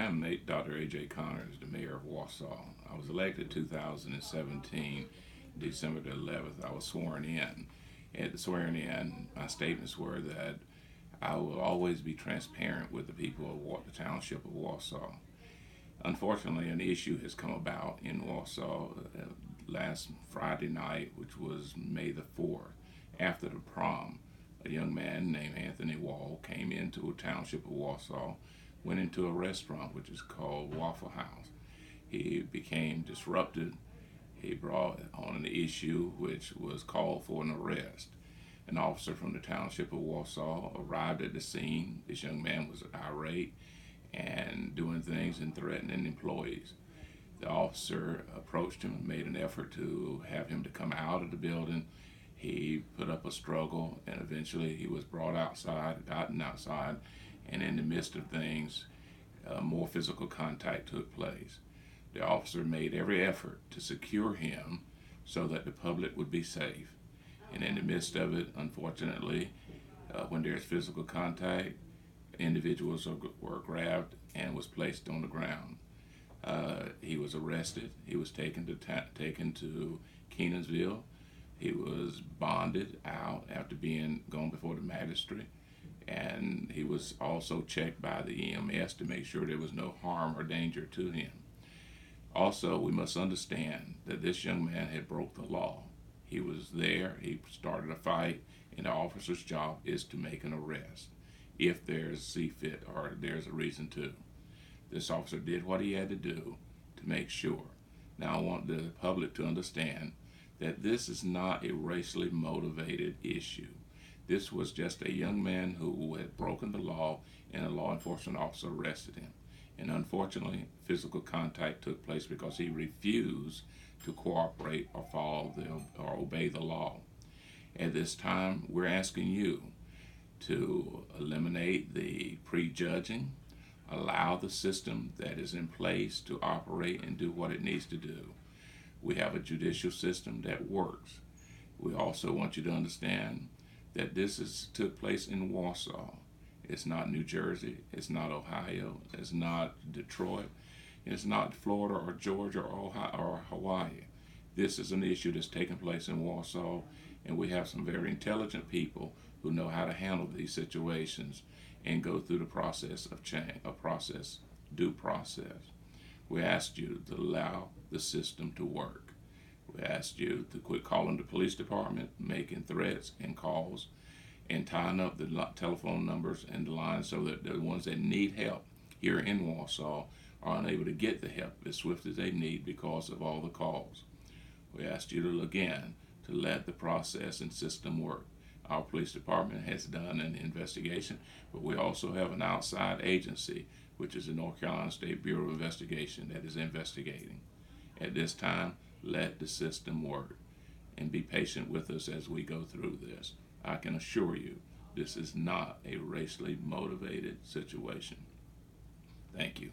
I am Dr. A.J. Connors, the mayor of Warsaw. I was elected 2017, December the 11th. I was sworn in. At the swearing in, my statements were that I will always be transparent with the people of the township of Warsaw. Unfortunately, an issue has come about in Warsaw last Friday night, which was May the 4th, after the prom. A young man named Anthony Wall came into a township of Warsaw, went into a restaurant which is called Waffle House. He became disrupted. He brought on an issue which was called for an arrest. An officer from the township of Warsaw arrived at the scene. This young man was irate and doing things and threatening employees. The officer approached him and made an effort to have him to come out of the building. He put up a struggle, and eventually he was brought outside, gotten outside, and in the midst of things, more physical contact took place. The officer made every effort to secure him so that the public would be safe. And in the midst of it, unfortunately, when there's physical contact, individuals were grabbed and was placed on the ground. He was arrested. He was taken to Kenansville. He was bonded out after being gone before the magistrate, and he was also checked by the EMS to make sure there was no harm or danger to him. Also, we must understand that this young man had broke the law. He was there, he started a fight, and the officer's job is to make an arrest if there's see fit or there's a reason to. This officer did what he had to do to make sure. Now I want the public to understand that this is not a racially motivated issue. This was just a young man who had broken the law, and a law enforcement officer arrested him. And unfortunately, physical contact took place because he refused to cooperate or or obey the law. At this time, we're asking you to eliminate the prejudging, allow the system that is in place to operate and do what it needs to do. We have a judicial system that works. We also want you to understand that took place in Warsaw. It's not New Jersey, it's not Ohio, it's not Detroit, it's not Florida or Georgia or Ohio or Hawaii. This is an issue that's taking place in Warsaw, and we have some very intelligent people who know how to handle these situations and go through the process of change, due process. We asked you to allow the system to work. We asked you to quit calling the police department, making threats and calls, and tying up the telephone numbers and the lines so that the ones that need help here in Warsaw are unable to get the help as swift as they need because of all the calls. We asked you to, again, to let the process and system work. Our police department has done an investigation, but we also have an outside agency, which is the North Carolina State Bureau of Investigation, that is investigating. At this time, let the system work and be patient with us as we go through this. I can assure you, this is not a racially motivated situation. Thank you.